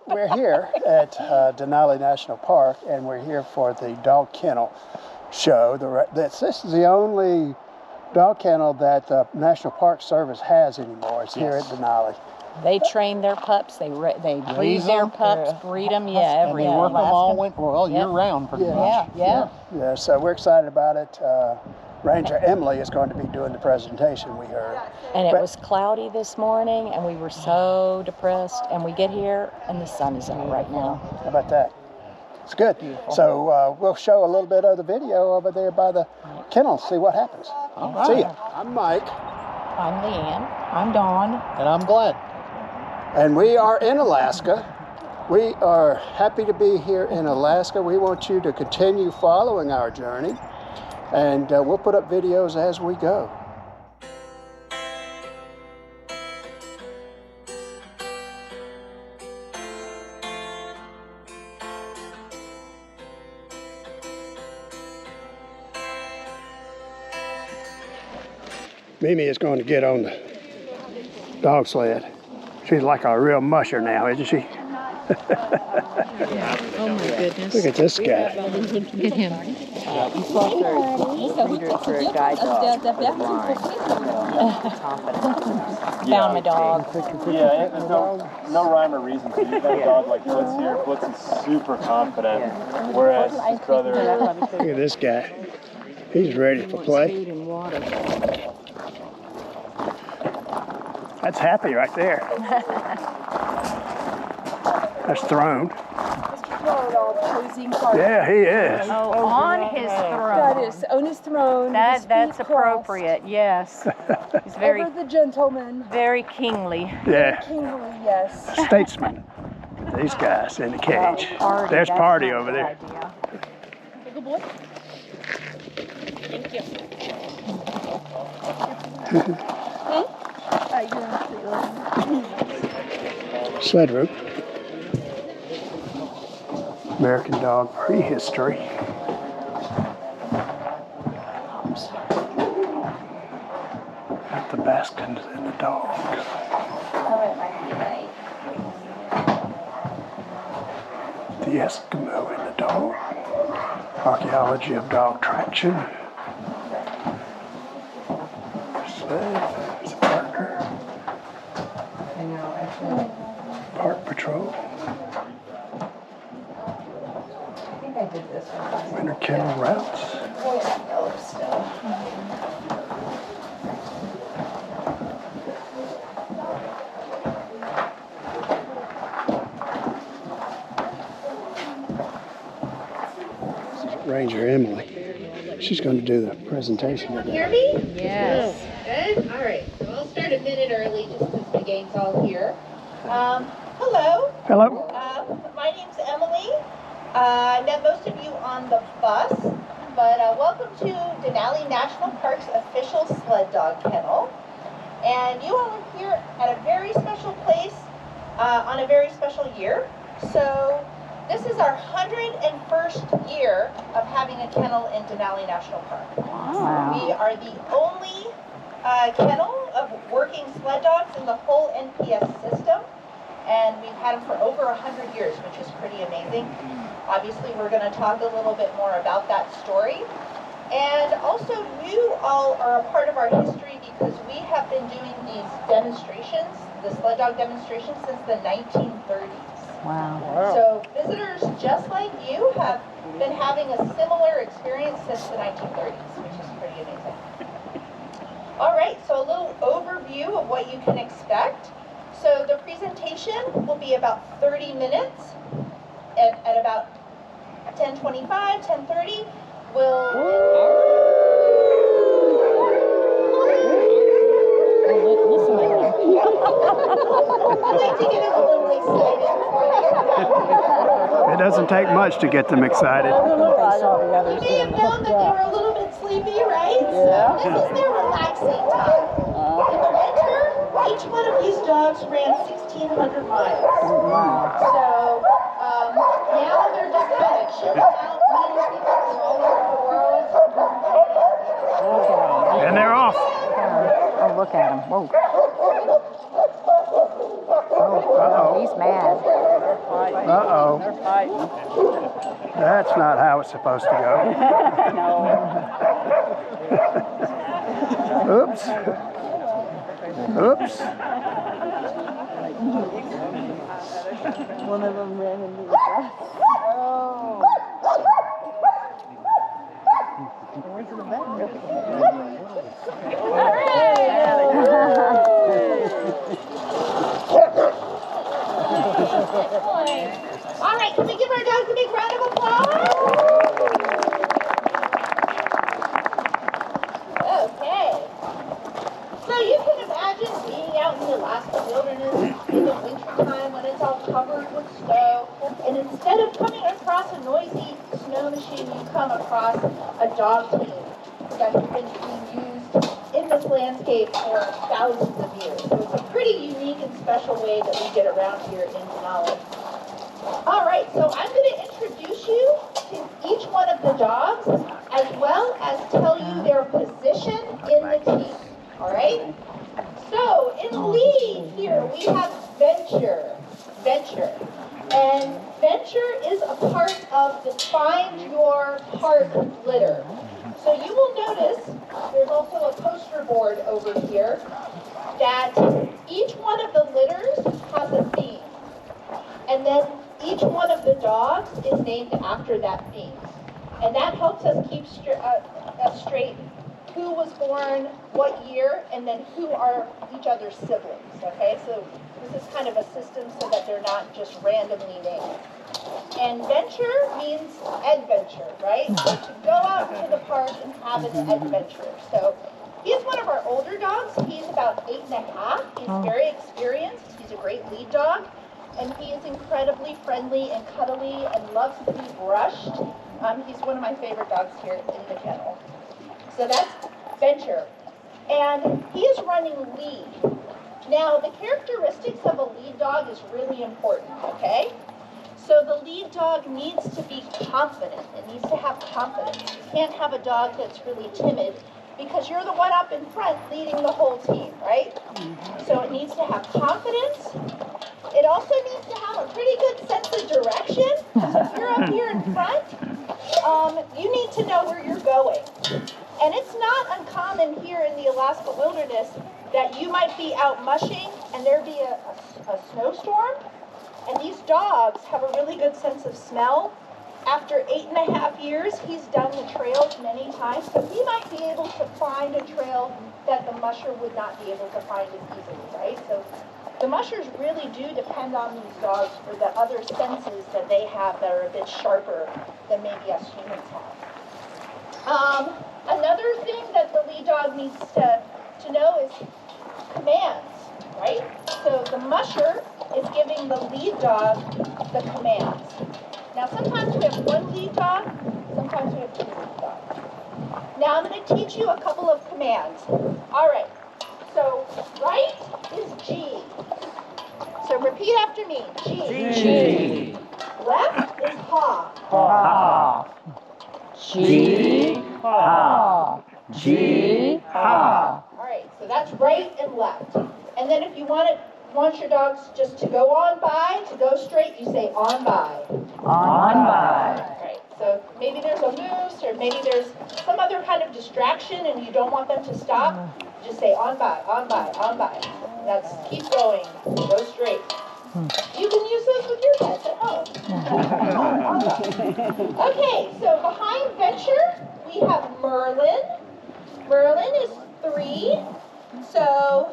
we're here at Denali National Park, and we're here for the dog kennel show. This is the only dog kennel that the National Park Service has anymore. It's here at Denali. They train their pups. They breed their pups, breed them. Yeah, and they work them all year round, pretty much. Yeah. So we're excited about it. Ranger Emily is going to be doing the presentation, we heard. And it was cloudy this morning, and we were so depressed. And we get here, and the sun is out right now. How about that? It's good. Beautiful. So we'll show a little bit of the video over there by the kennel, see what happens. All right. See ya. I'm Mike. I'm Leanne. I'm Dawn. And I'm Glad. And we are in Alaska. We are happy to be here in Alaska. We want you to continue following our journey, and we'll put up videos as we go. Mimi is going to get on the dog sled. She's like a real musher now, isn't she? Oh my goodness. Look at this guy. Look at him. Found my dog. Yeah, there's no rhyme or reason to use that dog like Blitz here. Blitz is super confident, whereas his brother... Look at this guy. He's ready for play. That's Happy right there. That's Throne. Yeah, he is. Oh, on his throne. That is, on his throne. That's appropriate, yes. He's very, Ever the gentleman. very kingly. Yeah, Kingly, yes. statesman. These guys in the cage. Party, There's that's Party not a over good there. idea. Good boy. Thank you. Sled route. American dog prehistory. Got the Baskins and the dog. The Eskimo and the dog. Archaeology of dog traction. Sled, it's a partner. Park Patrol. Winter kennel routes. Ranger Emily. She's going to do the presentation today. Hear me? Yes. Good. All right. So I'll start a minute early just because my gang's all here. Hello. Hello. My name's Emily. I met most of you on the bus, but welcome to Denali National Park's official sled dog kennel. And you all are here at a very special place on a very special year. So this is our 101st year of having a kennel in Denali National Park. Wow. We are the only kennel of working sled dogs in the whole NPS system. And we've had them for over 100 years, which is pretty amazing. Obviously, we're going to talk a little bit more about that story. And also, you all are a part of our history because we have been doing these demonstrations, the sled dog demonstrations, since the 1930s. Wow. So visitors just like you have been having a similar experience since the 1930s, which is pretty amazing. All right, so a little overview of what you can expect. So the presentation will be about 30 minutes. At about 10:25, 10:30, we'll... Listen to him. I like to get a little excited before they It doesn't take much to get them excited. You may have known that they were a little bit sleepy, right? Yeah. So this is their relaxing time. In the winter, each one of these dogs ran 1,600 miles. So now they're just kind of chilling out, meeting people from all over the world. And they're off. Oh, look at him. Whoa. Uh-oh. He's mad. Uh-oh. That's not how it's supposed to go. Oops. Oops. One of them ran into the grass. All right, can we give our dogs a big round of applause? Okay. So you can imagine being out in the Alaska wilderness in the wintertime when it's all covered with snow, and instead of coming across a noisy snow machine, you come across a dog team that has been being used in this landscape for thousands of years. So it's a pretty unique and special way that we get around here in Denali. All right, so I'm going to introduce you to each one of the dogs as well as tell you their position in the team. All right? So in lead here we have Venture. And Venture is a part of the Find Your Park litter. So you will notice there's also a poster board over here that each one of the litters has a theme. And then each one of the dogs is named after that theme. And that helps us keep straight who was born, what year, and then who are each other's siblings, okay? So this is kind of a system so that they're not just randomly named. And venture means adventure, right? So to go out into the park and have an adventure. So he's one of our older dogs. He's about 8.5. He's very experienced. He's a great lead dog. And he is incredibly friendly and cuddly and loves to be brushed. He's one of my favorite dogs here in the kennel. So that's Venture. And he is running lead. Now, the characteristics of a lead dog is really important, okay? So the lead dog needs to be confident. It needs to have confidence. You can't have a dog that's really timid because you're the one up in front leading the whole team, right? So it needs to have confidence. It also needs to have a pretty good sense of direction. So if you're up here in front, you need to know where you're going. And it's not uncommon here in the Alaska wilderness that you might be out mushing and there be a snowstorm. And these dogs have a really good sense of smell. After 8.5 years, he's done the trails many times. So he might be able to find a trail that the musher would not be able to find as easily, right? So the mushers really do depend on these dogs for the other senses that they have that are a bit sharper than maybe us humans have. Another thing that the lead dog needs to know is commands, right? So the musher is giving the lead dog the commands. Now sometimes we have one lead dog, sometimes we have two lead dogs. Now I'm going to teach you a couple of commands. All right, so right is G. So repeat after me. G. Left is ha. Ha. G. Ha. G. Ha. All right, so that's right and left. And then if you want your dogs just to go on by, to go straight, you say on by. On by. All right, so maybe there's a moose or maybe there's some other kind of distraction and you don't want them to stop, just say on by, on by, on by. That's keep going, go straight. You can use those with your pets at home. Okay, so behind Venture, we have Merlin. Merlin is 3. So,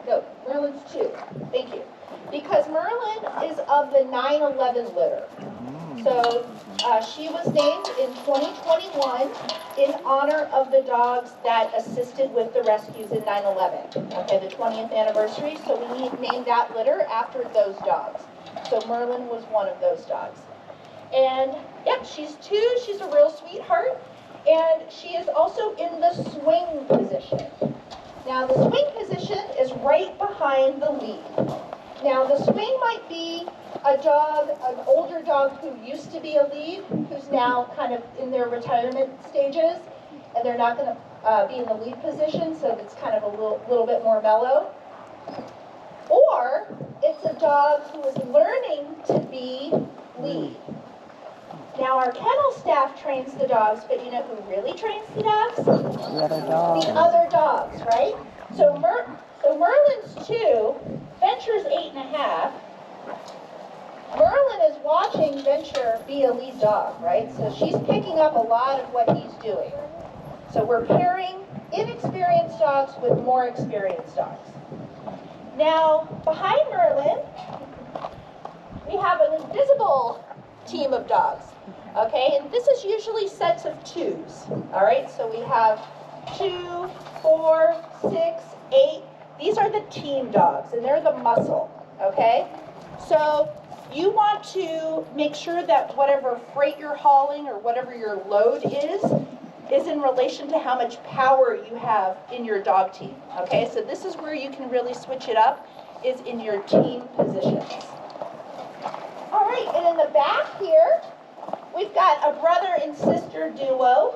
no, Merlin's 2. Thank you. Because Merlin is of the 9/11 litter. So she was named in 2021 in honor of the dogs that assisted with the rescues in 9/11. Okay, the 20th anniversary. So we named that litter after those dogs. So Merlin was one of those dogs. And yeah, she's 2. She's a real sweetheart. And she is also in the swing position. Now the swing position is right behind the lead. Now the swing might be a dog, an older dog who used to be a lead, who's now kind of in their retirement stages, and they're not going to be in the lead position, so it's kind of a little bit more mellow. Or it dog who is learning to be lead. Now our kennel staff trains the dogs, but you know who really trains the dogs? The other dogs. The other dogs, right? So Merlin's 2, Venture's 8.5. Merlin is watching Venture be a lead dog, right? So she's picking up a lot of what he's doing. So we're pairing inexperienced dogs with more experienced dogs. Now, behind Merlin, we have an invisible team of dogs, okay? And this is usually sets of 2s, all right? So we have 2, 4, 6, 8. These are the team dogs, and they're the muscle, okay? So you want to make sure that whatever freight you're hauling or whatever your load is in relation to how much power you have in your dog team, okay? So this is where you can really switch it up, is in your team positions. All right, and in the back here, we've got a brother and sister duo.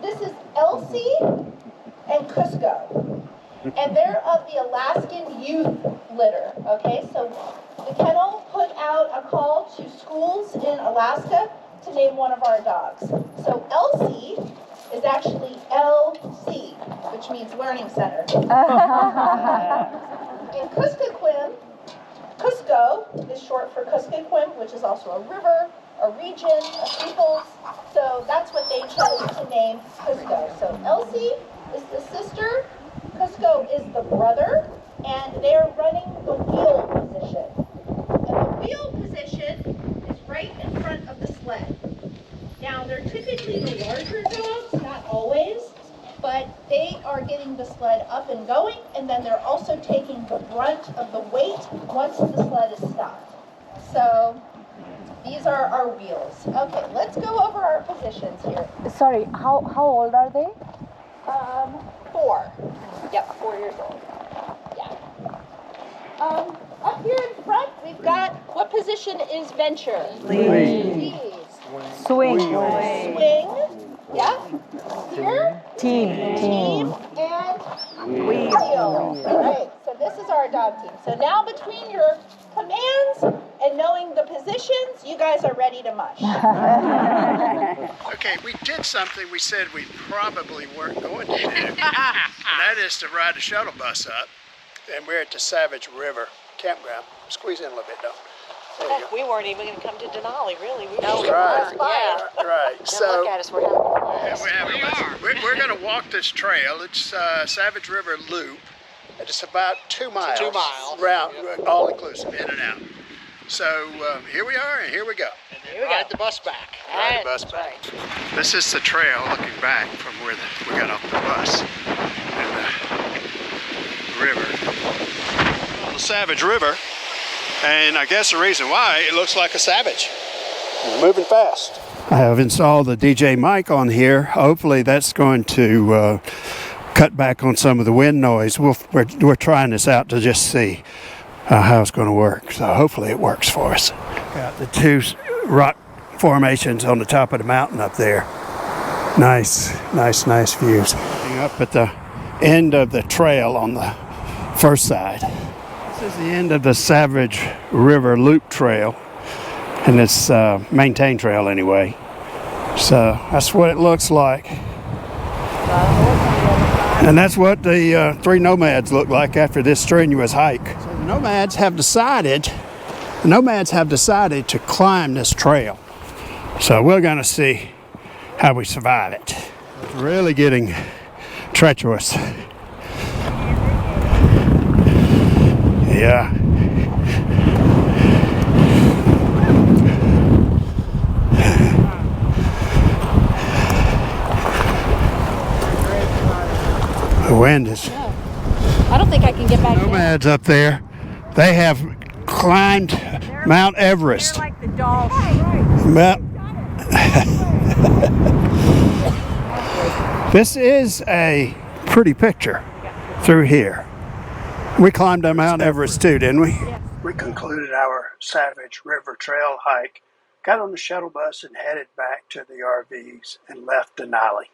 This is Elsie and Cusco, and they're of the Alaskan youth litter, okay? So the kennel put out a call to schools in Alaska to name one of our dogs. So Elsie is actually LC, which means Learning Center. And Cusco is short for Kuskokwim, which is also a river, a region, a peoples. So that's what they chose to name Cusco. So Elsie is the sister, Cusco is the brother, and they're running the wheel position. And the wheel position is right in front of the sled. Now, they're typically the larger dogs, not always, but they are getting the sled up and going, and then they're also taking the brunt of the weight once the sled is stopped. So these are our wheels. Okay, let's go over our positions here. Sorry, how old are they? 4. Yep, 4 years old. Yeah. Up here in front, we've got, what position is Venture? Lead. Swing. Swing. Yeah. Here? Team. And wheel. All right, so this is our dog team. So now between your commands and knowing the positions, you guys are ready to mush. Okay, we did something we said we probably weren't going to do. And that is to ride the shuttle bus up. And we're at the Savage River campground. Squeeze in a little bit, though. There you go. We weren't even going to come to Denali, really. We That's were right. Yeah. Right. Now look at us, we're having a blast. We're going to walk this trail. It's Savage River Loop. And it's about 2 miles. 2 miles. Round, all inclusive, in and out. So here we are, and here we go. And then ride the bus back. Ride the bus back. This is the trail looking back from where we got off the bus. And the river. On the Savage River. And I guess the reason why, it looks like a Savage. Moving fast. I have installed the DJ mic on here. Hopefully that's going to cut back on some of the wind noise. We're trying this out to just see how it's going to work. So hopefully it works for us. Got the 2 rock formations on the top of the mountain up there. Nice views. Up at the end of the trail on the first side. This is the end of the Savage River Loop Trail, and it's maintained trail anyway. So that's what it looks like. And that's what the 3 nomads look like after this strenuous hike. So the nomads have decided to climb this trail. So we're going to see how we survive it. It's really getting treacherous. Yeah. The wind is. I don't think I can get back there. Nomads up there, they have climbed Mount Everest. They're like the dogs. This is a pretty picture through here. We climbed up Mount Everest too, didn't we? Yes. We concluded our Savage River Trail hike, got on the shuttle bus and headed back to the RVs and left Denali.